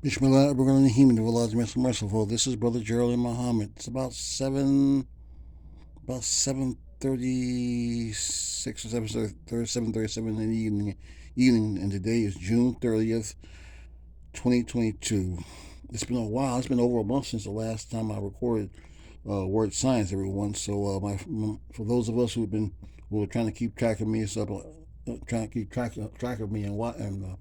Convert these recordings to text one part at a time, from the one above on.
Bismillah, Abraham Rahim, the Allah is merciful. This is Brother Gerald and Muhammad. It's about 7:36 or 7:37 in the evening, and today is June 30th, 2022. It's been a while. It's been over a month since the last time I recorded Word Science, everyone. So, for those of us who are trying to keep track of me, trying to keep track of me and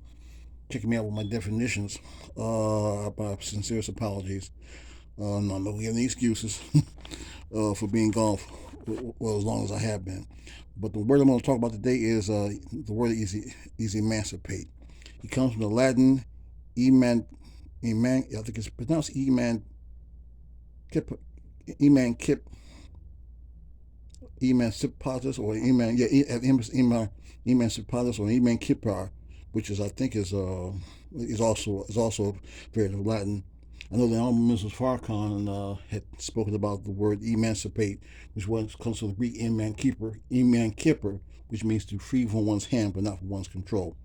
checking me out with my definitions. My sincerest apologies. No, I'm not giving any excuses for being gone well as long as I have been. But the word I'm going to talk about today is the word is emancipate. It comes from the Latin I think it's pronounced kip, kip, emancipatus, or emancipatus, or emancipar, which is I think is also very Latin. I know the Honorable Mrs. Farrakhan had spoken about the word emancipate, which comes from the Greek eman kipper, which means to free from one's hand but not from one's control.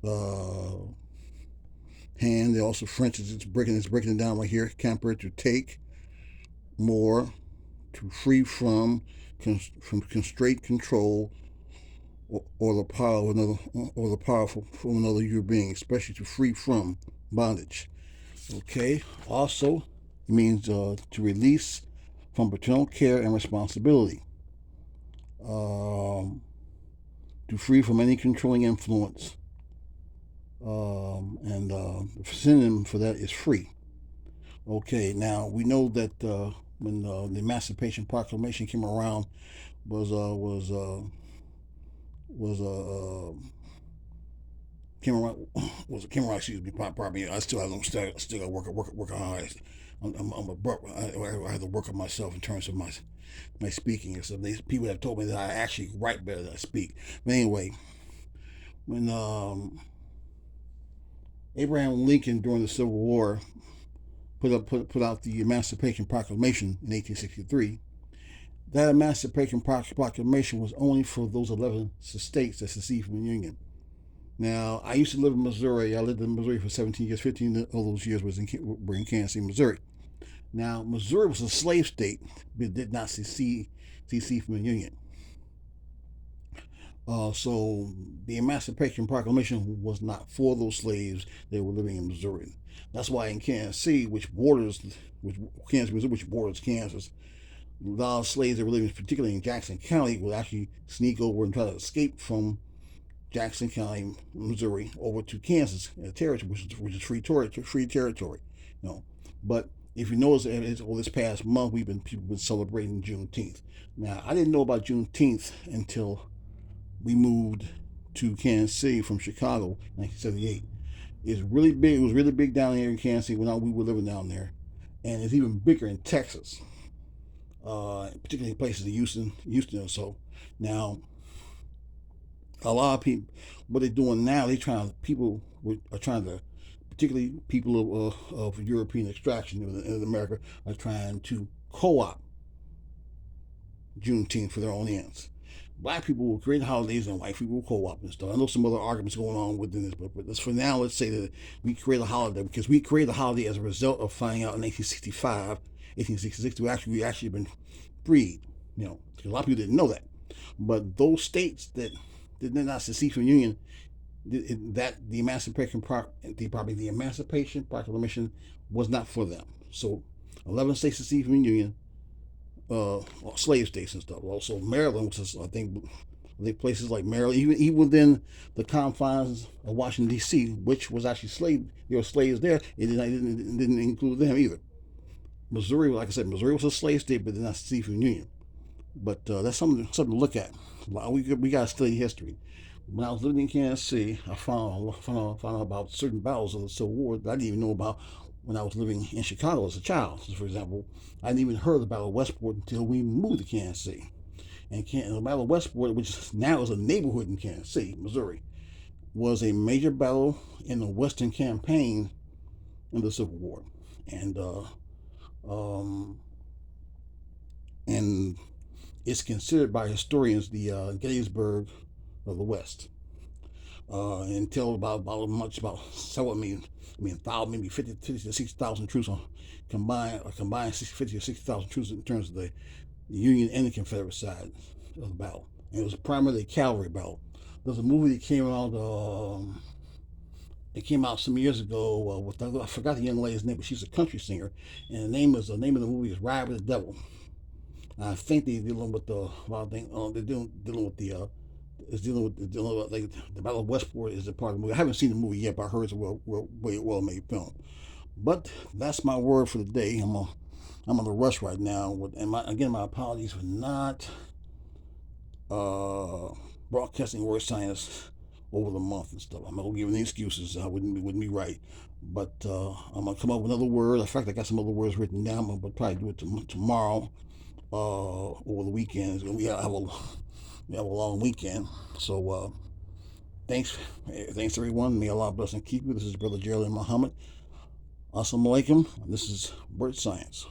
Uh, Hand. They also French it's breaking it down right here. Camper, to take more, to free from constraint, control, or the power of another, or the power from another human being, especially to free from bondage. Okay. Also, it means to release from paternal care and responsibility. Um, to free from any controlling influence. And the synonym for that is free. Okay. Now we know that when the Emancipation Proclamation came around, was uh, was uh, was came around. Excuse me, probably. I still have still got work on it. I'm abrupt. I have to work on myself in terms of my speaking and stuff. These people have told me that I actually write better than I speak. But anyway, when Abraham Lincoln during the Civil War put out the Emancipation Proclamation in 1863, that Emancipation Proclamation was only for those 11 states that seceded from the Union. Now, I used to live in Missouri. I lived in Missouri for 17 years. 15 of those years were in Kansas City, Missouri. Now, Missouri was a slave state, but did not secede from the Union. So the Emancipation Proclamation was not for those slaves that were living in Missouri. That's why in Kansas City, which borders Kansas, a lot of slaves that were living, particularly in Jackson County, would actually sneak over and try to escape from Jackson County, Missouri, over to Kansas territory, which is free territory. You know, but if you notice, this past month people been celebrating Juneteenth. Now, I didn't know about Juneteenth until we moved to Kansas City from Chicago in 1978. It's really big. It was really big down here in Kansas City when we were living down there, and it's even bigger in Texas, particularly places in Houston or so. Now, a lot of people, what they're doing now, people are trying to, particularly people of European extraction in America, are trying to co-opt Juneteenth for their own ends. Black people will create holidays and white people will co-op and stuff. I know some other arguments going on within this, but for now, let's say that we create a holiday because we created a holiday as a result of finding out in 1865, 1866, we actually been freed. You know, because a lot of people didn't know that. But those states that did not secede from the Union, that the Emancipation Proclamation was not for them. So 11 states seceded from the Union, slave states and stuff. Also, Maryland, which is, I think places like Maryland, even within the confines of Washington D.C., which was actually there were slaves there. It didn't include them either. Missouri, like I said, Missouri was a slave state, but did not secede from the Union. But that's something to look at. We got to study history. When I was living in Kansas City, I found out about certain battles of the Civil War that I didn't even know about when I was living in Chicago as a child. So, for example, I didn't even heard about Westport until we moved to Kansas City. And the Battle of Westport, which now is a neighborhood in Kansas City, Missouri, was a major battle in the Western campaign in the Civil War. And um, and it's considered by historians the Gettysburg of the West. until about much about so thousand maybe 50 to 60,000 troops on combined 50 or 60,000 troops in terms of the Union and the Confederate side of the battle. And it was primarily a cavalry battle. There's a movie that came out. It came out some years ago with I forgot the young lady's name, but she's a country singer, and the name of the movie is Ride with the Devil. I think they're dealing with the well, I think they're dealing with the is dealing with like the Battle of Westport is a part of the movie. I haven't seen the movie yet, but I heard it's a well made film. But that's my word for the day. I'm on the rush right now. And my apologies for not uh, broadcasting word science over the month and stuff. I'm not gonna give any excuses. I wouldn't be right. But I'm gonna come up with another word. In fact, I got some other words written down. I'm gonna probably do it tomorrow over the weekend. We have a long weekend. So thanks everyone. May Allah bless and keep you. This is Brother Gerald and Muhammad. Assalamu alaikum. This is Word Science.